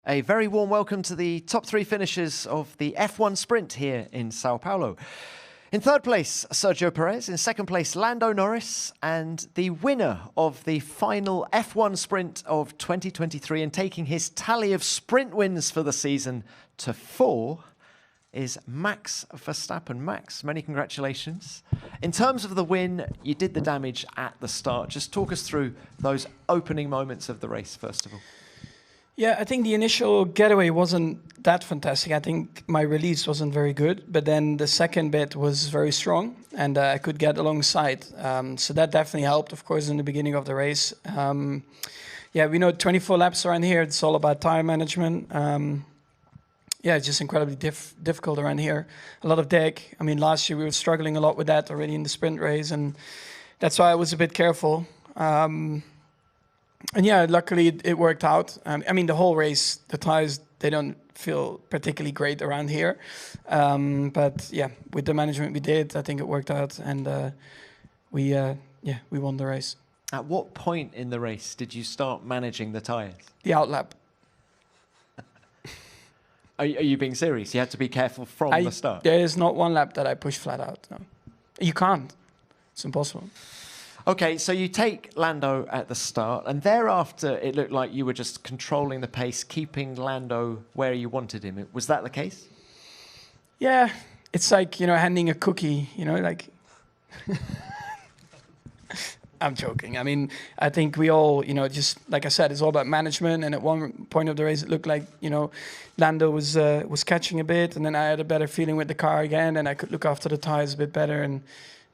A very warm welcome to the top three finishers of the F1 Sprint here in Sao Paulo. In third place, Sergio Perez. In second place, Lando Norris. And the winner of the final F1 Sprint of 2023 and taking his tally of sprint wins for the season to 4 is Max Verstappen. Max, many congratulations. In terms of the win, you did the damage at the start. Just talk us through those opening moments of the race, first of all. Yeah, I think the initial getaway wasn't that fantastic. I think my release wasn't very good, but then the second bit was very strong and I could get alongside. So that definitely helped, of course, in the beginning of the race. Yeah, we know 24 laps around here. It's all about tire management. Yeah, it's just incredibly difficult around here. A lot of deck. I mean, last year we were struggling a lot with that already in the sprint race, and that's why I was a bit careful. And yeah, luckily it worked out. I mean, the whole race, the tires, they don't feel particularly great around here. But yeah, with the management we did, I think it worked out, and we won the race. At what point in the race did you start managing the tires? The outlap. Are you being serious? You had to be careful from the start? There is not one lap that I push flat out. No. You can't. It's impossible. Okay, so you take Lando at the start, and thereafter it looked like you were just controlling the pace, keeping Lando where you wanted him. Was that the case? Yeah, it's like, handing a cookie, like... I'm joking. I mean, I think we all, just like I said, it's all about management. And at one point of the race, it looked like, Lando was catching a bit, and then I had a better feeling with the car again, and I could look after the tires a bit better, and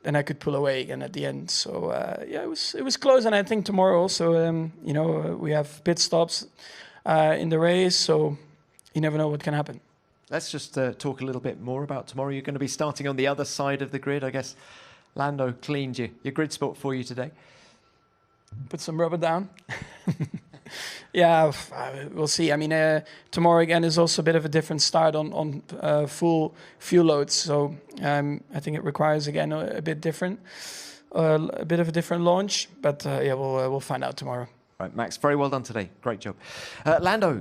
then I could pull away again at the end. So yeah, it was close, and I think tomorrow also, we have pit stops in the race, so you never know what can happen. Let's just talk a little bit more about tomorrow. You're going to be starting on the other side of the grid, I guess. Lando cleaned your grid spot for you today. Put some rubber down. Yeah, we'll see. I mean, tomorrow again is also a bit of a different start on full fuel loads. So I think it requires again a bit different, a bit of a different launch. But yeah, we'll find out tomorrow. Right, Max, very well done today. Great job. Lando,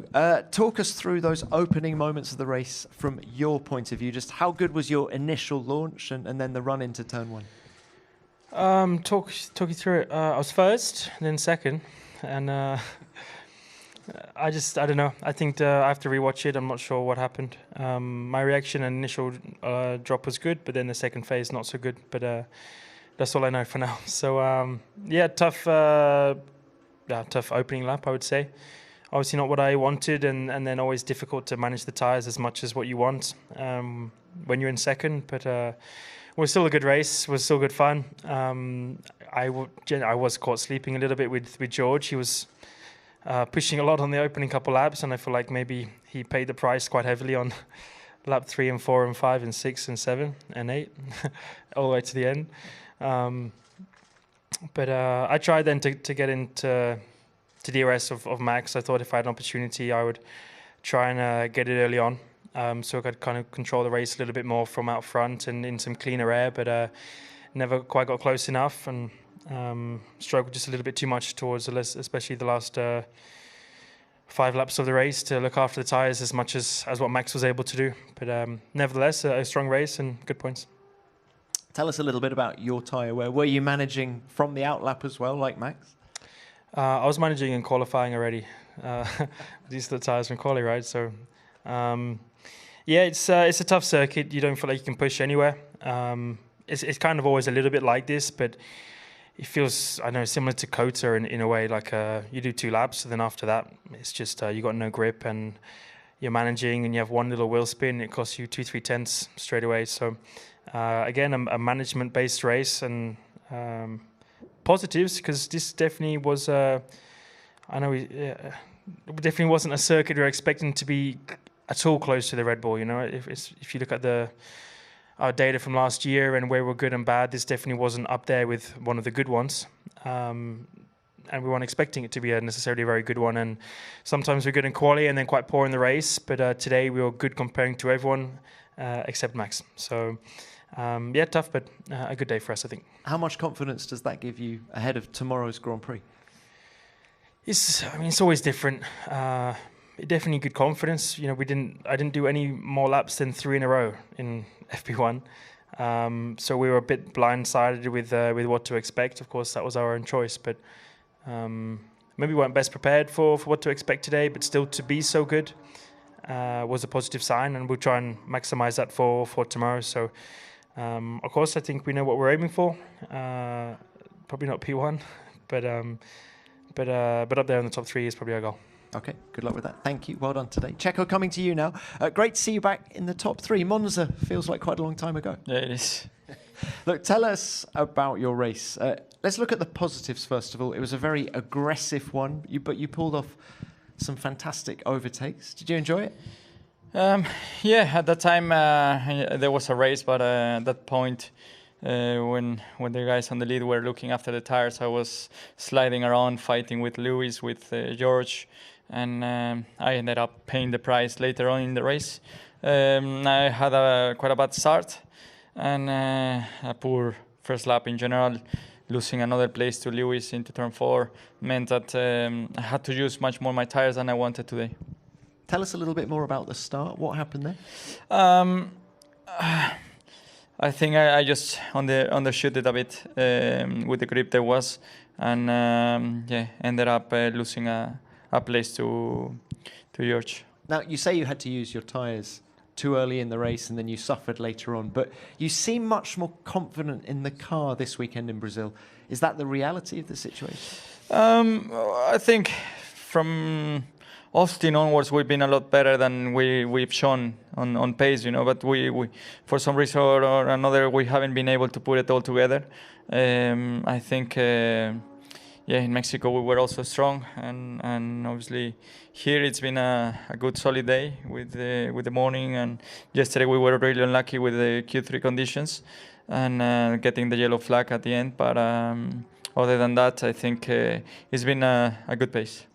talk us through those opening moments of the race from your point of view. Just how good was your initial launch and then the run into turn one? Talk you through it. I was first, then second, and I don't know. I think I have to rewatch it. I'm not sure what happened. My reaction and initial drop was good, but then the second phase not so good. But that's all I know for now. So yeah, tough opening lap, I would say. Obviously not what I wanted, and then always difficult to manage the tires as much as what you want when you're in second. But it was still a good race. It was still good fun. I was caught sleeping a little bit with George. He was pushing a lot on the opening couple laps, and I feel like maybe he paid the price quite heavily on lap 3 and 4 and 5 and 6 and 7 and 8, all the way to the end. But I tried then to get into DRS of Max. I thought if I had an opportunity, I would try and get it early on. So I could kind of control the race a little bit more from out front and in some cleaner air, but never quite got close enough, and struggled just a little bit too much towards especially the last 5 laps of the race to look after the tyres as much as what Max was able to do. But nevertheless, a strong race and good points. Tell us a little bit about your tyre wear. Were you managing from the outlap as well, like Max? I was managing in qualifying already. These are the tyres from quali, right? So yeah, it's a tough circuit. You don't feel like you can push anywhere. It's kind of always a little bit like this, but it feels, I don't know, similar to Kota in a way. Like you do 2 laps, and then after that, it's just you got no grip, and you're managing, and you have one little wheel spin. It costs you 2-3 tenths straight away. So again, a management-based race, and positives, because this definitely was. I know it definitely wasn't a circuit we were expecting to be at all close to the Red Bull. If you look at our data from last year and where we're good and bad, this definitely wasn't up there with one of the good ones. And we weren't expecting it to be a necessarily very good one. And sometimes we're good in quali and then quite poor in the race. But today we were good comparing to everyone except Max. So yeah, tough, but a good day for us, I think. How much confidence does that give you ahead of tomorrow's Grand Prix? It's always different. definitely good confidence. I didn't do any more laps than 3 in a row in FP1. So we were a bit blindsided with what to expect. Of course, that was our own choice, but maybe we weren't best prepared for what to expect today. But still, to be so good was a positive sign, and we'll try and maximize that for tomorrow. So, of course, I think we know what we're aiming for. Probably not P1, but up there in the top 3 is probably our goal. Okay, good luck with that. Thank you. Well done today. Checo, coming to you now. Great to see you back in the top 3. Monza feels like quite a long time ago. Yeah, it is. Look, tell us about your race. Let's look at the positives first of all. It was a very aggressive one, but you pulled off some fantastic overtakes. Did you enjoy it? Yeah, at that time there was a race, but at that point, when the guys on the lead were looking after the tires, I was sliding around, fighting with Lewis, with George, and I ended up paying the price later on in the race. I had quite a bad start and a poor first lap in general. Losing another place to Lewis into turn 4 meant that I had to use much more my tires than I wanted today. Tell us a little bit more about the start. What happened there? I think I just undershoot it a bit with the grip there was, and ended up losing a place to George. Now, you say you had to use your tyres too early in the race and then you suffered later on, but you seem much more confident in the car this weekend in Brazil. Is that the reality of the situation? I think from Austin onwards we've been a lot better than we've shown on pace, but we for some reason or another we haven't been able to put it all together. I think in Mexico we were also strong, and obviously here it's been a good solid day with the morning, and yesterday we were really unlucky with the Q3 conditions and getting the yellow flag at the end, but other than that I think it's been a good pace.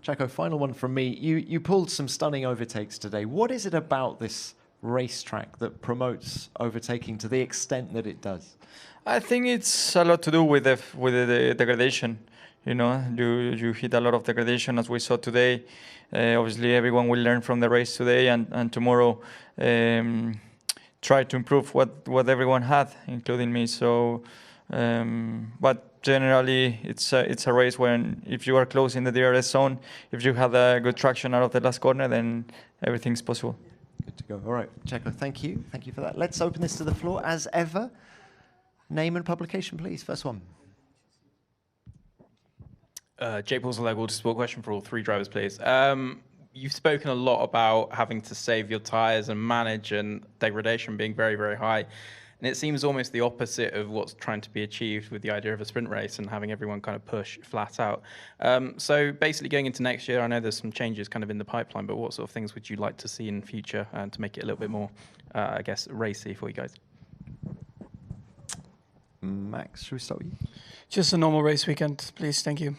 Checo, final one from me. You pulled some stunning overtakes today. What is it about this racetrack that promotes overtaking to the extent that it does? I think it's a lot to do with the degradation. You hit a lot of degradation as we saw today. Obviously, everyone will learn from the race today and tomorrow. Try to improve what everyone had, including me. So, but generally, it's a race when if you are close in the DRS zone, if you have a good traction out of the last corner, then everything's possible. Good to go. All right, Checo, thank you. Thank you for that. Let's open this to the floor as ever. Name and publication, please. First one. Jake Paul's Interlagos, sport question for all 3 drivers, please. You've spoken a lot about having to save your tyres and manage, and degradation being very, very high. And it seems almost the opposite of what's trying to be achieved with the idea of a sprint race and having everyone kind of push flat out. So basically going into next year, I know there's some changes kind of in the pipeline, but what sort of things would you like to see in future to make it a little bit more, racy for you guys? Max, should we start with you? Just a normal race weekend, please. Thank you.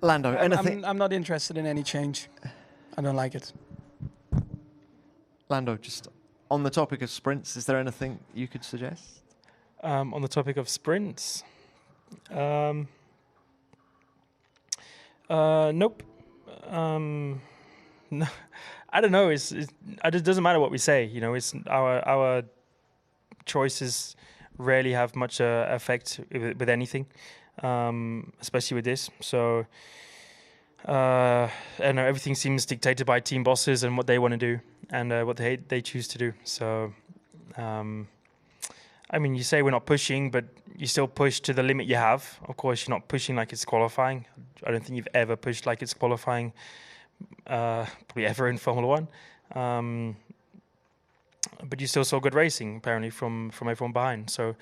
Lando, anything? I'm not interested in any change. I don't like it. Lando, just on the topic of sprints, is there anything you could suggest? On the topic of sprints, nope. No, I don't know. It doesn't matter what we say. It's our choices rarely have much effect with anything, especially with this. So. I know everything seems dictated by team bosses and what they want to do and what they choose to do. So, you say we're not pushing, but you still push to the limit you have. Of course, you're not pushing like it's qualifying. I don't think you've ever pushed like it's qualifying, probably ever in Formula 1. But you still saw good racing, apparently, from everyone behind. So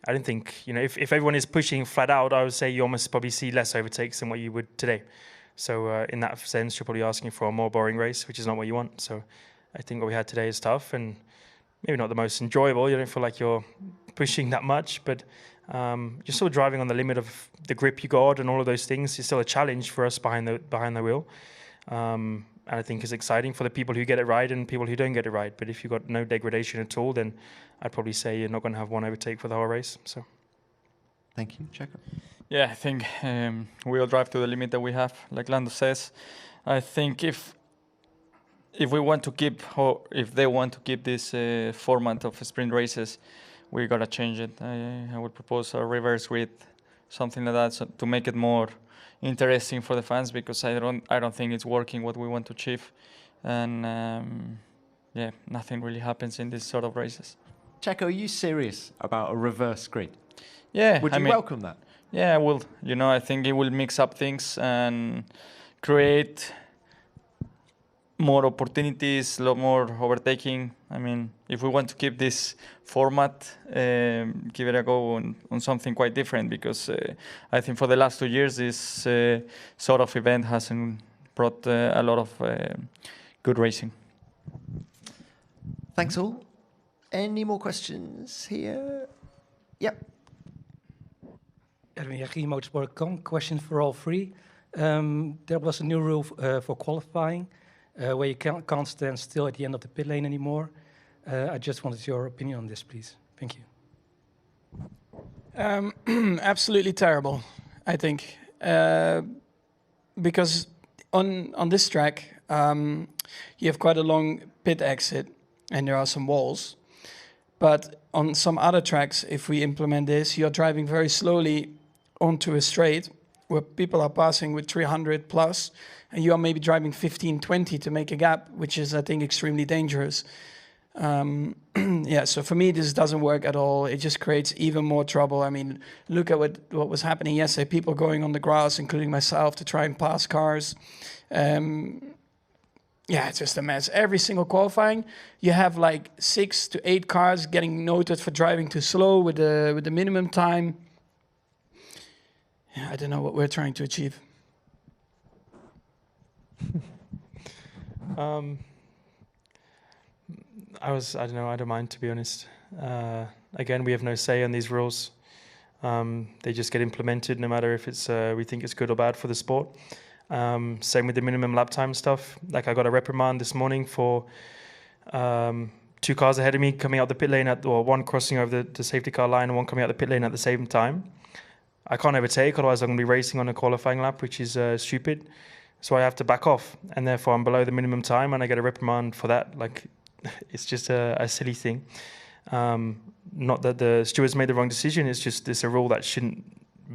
I don't think, if everyone is pushing flat out, I would say you almost probably see less overtakes than what you would today. So in that sense, you're probably asking for a more boring race, which is not what you want. So I think what we had today is tough and maybe not the most enjoyable. You don't feel like you're pushing that much, but you're still driving on the limit of the grip you got and all of those things. It's still a challenge for us behind the wheel. And I think it's exciting for the people who get it right and people who don't get it right. But if you've got no degradation at all, then I'd probably say you're not going to have one overtake for the whole race. So. Thank you. Checo. Yeah, I think we'll drive to the limit that we have, like Lando says. I think if we want to keep, or if they want to keep this format of sprint races, we gotta change it. I would propose a reverse grid, something like that, so to make it more interesting for the fans, because I don't think it's working what we want to achieve, and yeah, nothing really happens in this sort of races. Checo, are you serious about a reverse grid? Yeah, Would you welcome that? Yeah, I will. You know, I think it will mix up things and create more opportunities, a lot more overtaking. I mean, if we want to keep this format, give it a go on something quite different, because I think for the last 2 years this sort of event hasn't brought a lot of good racing. Thanks all. Any more questions here? Yep. Edwin Jackie, Motorsport.com. Question for all three. There was a new rule for qualifying, where you can't stand still at the end of the pit lane anymore. I just wanted your opinion on this, please. Thank you. Absolutely terrible, I think, because on this track you have quite a long pit exit and there are some walls. But on some other tracks, if we implement this, you're driving very slowly onto a straight where people are passing with 300 plus, and you are maybe driving 15, 20 to make a gap, which is, I think, extremely dangerous. Yeah, so for me, this doesn't work at all. It just creates even more trouble. I mean, look at what was happening yesterday. People going on the grass, including myself, to try and pass cars. Yeah, it's just a mess. Every single qualifying, you have like 6 to 8 cars getting noted for driving too slow with the minimum time. Yeah, I don't know what we're trying to achieve. I don't know, I don't mind, to be honest. Again, we have no say on these rules. They just get implemented no matter if it's we think it's good or bad for the sport. Same with the minimum lap time stuff. Like, I got a reprimand this morning for 2 cars ahead of me coming out the pit lane, or one crossing over the safety car line and one coming out the pit lane at the same time. I can't overtake, otherwise I'm going to be racing on a qualifying lap, which is stupid. So I have to back off, and therefore I'm below the minimum time, and I get a reprimand for that. Like, it's just a silly thing. Not that the stewards made the wrong decision, it's a rule that shouldn't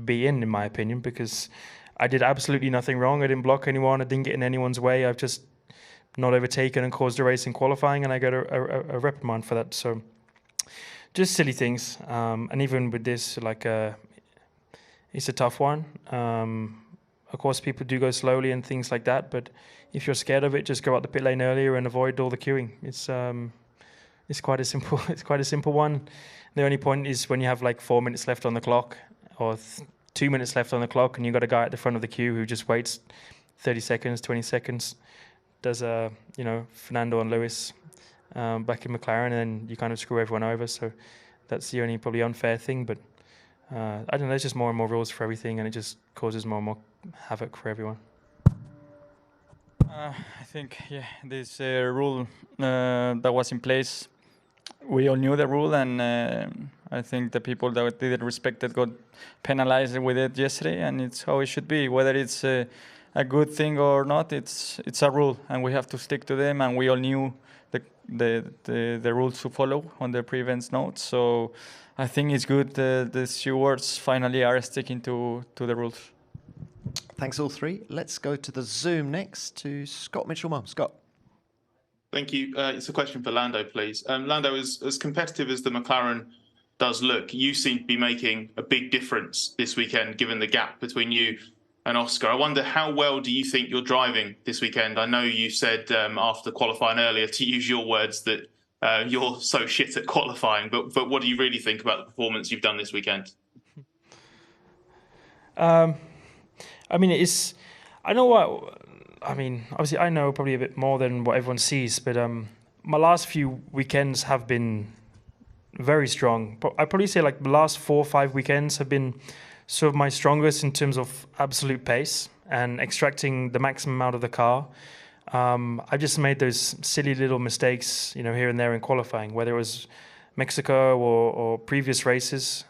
be in my opinion, because I did absolutely nothing wrong. I didn't block anyone, I didn't get in anyone's way. I've just not overtaken and caused a race in qualifying, and I got a reprimand for that. So just silly things. And even with this, like, it's a tough one. Of course, people do go slowly and things like that, but if you're scared of it, just go out the pit lane earlier and avoid all the queuing. It's quite a simple one. The only point is when you have like 4 minutes left on the clock, or 2 minutes left on the clock, and you've got a guy at the front of the queue who just waits 30 seconds, 20 seconds, does Fernando and Lewis back in McLaren, and then you kind of screw everyone over. So that's the only probably unfair thing, but I don't know, there's just more and more rules for everything, and it just causes more and more havoc for everyone. I think, yeah, this rule that was in place, we all knew the rule, and I think the people that didn't respect it got penalized with it yesterday, and it's how it should be. Whether it's a good thing or not, it's a rule, and we have to stick to them, and we all knew the rules to follow on the pre-events notes. So I think it's good the stewards finally are sticking to the rules. Thanks all three. Let's go to the Zoom next to Scott Mitchell-Mum. Scott. Thank you. It's a question for Lando, please. Lando, as competitive as the McLaren does look, you seem to be making a big difference this weekend, given the gap between you and Oscar. I wonder, how well do you think you're driving this weekend? I know you said after qualifying earlier, to use your words, that you're so shit at qualifying, but what do you really think about the performance you've done this weekend? I mean, obviously I know probably a bit more than what everyone sees, but my last few weekends have been very strong. I'd probably say like the last 4 or 5 weekends have been sort of my strongest in terms of absolute pace and extracting the maximum out of the car. I've just made those silly little mistakes, here and there in qualifying, whether it was Mexico or previous races.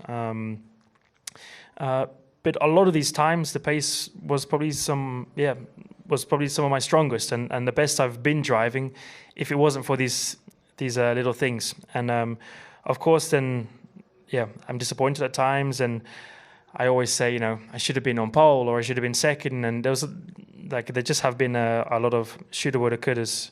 but a lot of these times the pace was probably some of my strongest and the best I've been driving, if it wasn't for these little things. And of course, then I'm disappointed at times, and I always say, I should have been on pole or I should have been second, and there just have been a lot of shoulda, woulda, couldas,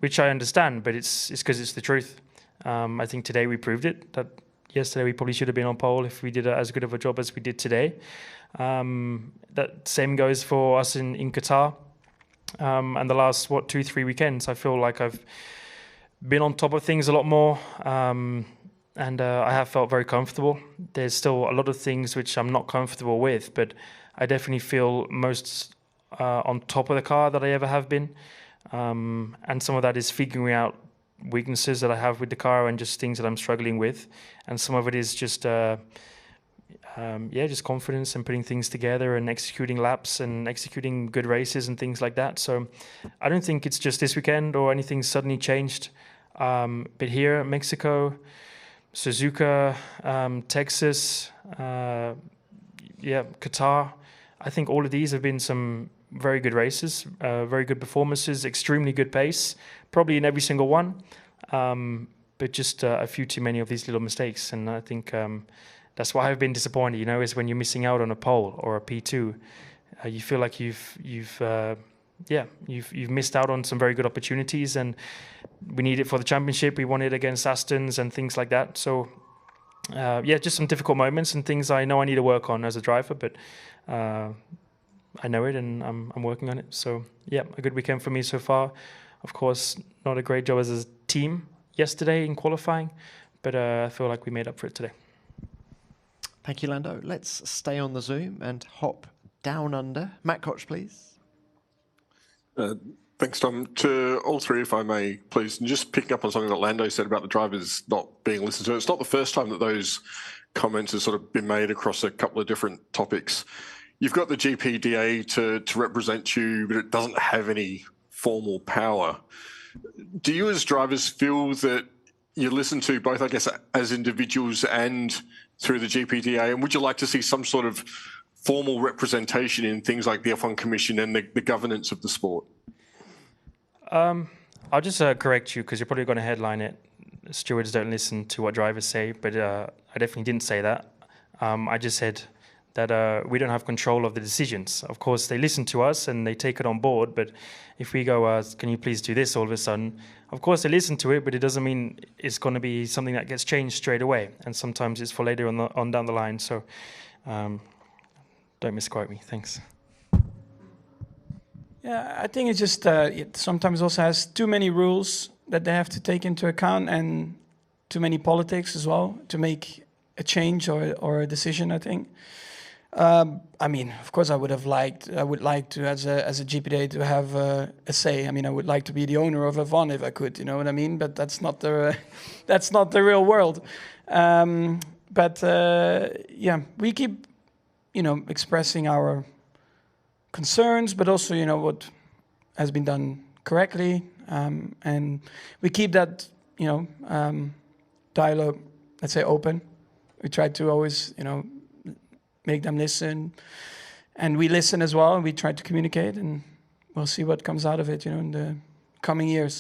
which I understand, but it's because it's the truth. I think today we proved it, that yesterday we probably should have been on pole if we did as good of a job as we did today. That same goes for us in Qatar, and the last 2-3 weekends. I feel like I've been on top of things a lot more, and I have felt very comfortable. There's still a lot of things which I'm not comfortable with, but I definitely feel most on top of the car that I ever have been, and some of that is figuring out weaknesses that I have with the car and just things that I'm struggling with, and some of it is just just confidence and putting things together and executing laps and executing good races and things like that. So I don't think it's just this weekend or anything suddenly changed, but here, Mexico, Suzuka, Texas, Qatar, I think all of these have been some very good races, very good performances, extremely good pace, probably in every single one, but just a few too many of these little mistakes. And I think that's why I've been disappointed, is when you're missing out on a pole or a P2, you feel like you've missed out on some very good opportunities, and we need it for the championship. We won it against Astons and things like that. So just some difficult moments and things I know I need to work on as a driver, but I know it and I'm working on it. So a good weekend for me so far. Of course, not a great job as a team yesterday in qualifying, but I feel like we made up for it today. Thank you, Lando. Let's stay on the Zoom and hop down under. Matt Koch, please. Thanks, Tom. To all three, if I may, please, and just picking up on something that Lando said about the drivers not being listened to. It's not the first time that those comments have sort of been made across a couple of different topics. You've got the GPDA to represent you, but it doesn't have any formal power. Do you as drivers feel that you listen to both, I guess, as individuals and through the GPDA? And would you like to see some sort of formal representation in things like the F1 Commission and the governance of the sport? I'll just correct you, because you're probably going to headline it, stewards don't listen to what drivers say, but I definitely didn't say that. I just said that we don't have control of the decisions. Of course, they listen to us and they take it on board, but if we go, can you please do this all of a sudden? Of course, they listen to it, but it doesn't mean it's going to be something that gets changed straight away, and sometimes it's for later on down the line, so don't misquote me. Thanks. Yeah, I think it's just it sometimes also has too many rules that they have to take into account, and too many politics as well to make a change or a decision, I think. I mean, of course, I would like to, as a GPDA, to have a say. I mean, I would like to be the owner of F1 if I could, you know what I mean? But that's not the real world. We keep, expressing our concerns, but also, what has been done correctly, and we keep that, dialogue, let's say, open. We try to always, make them listen, and we listen as well, and we try to communicate, and we'll see what comes out of it, in the coming years.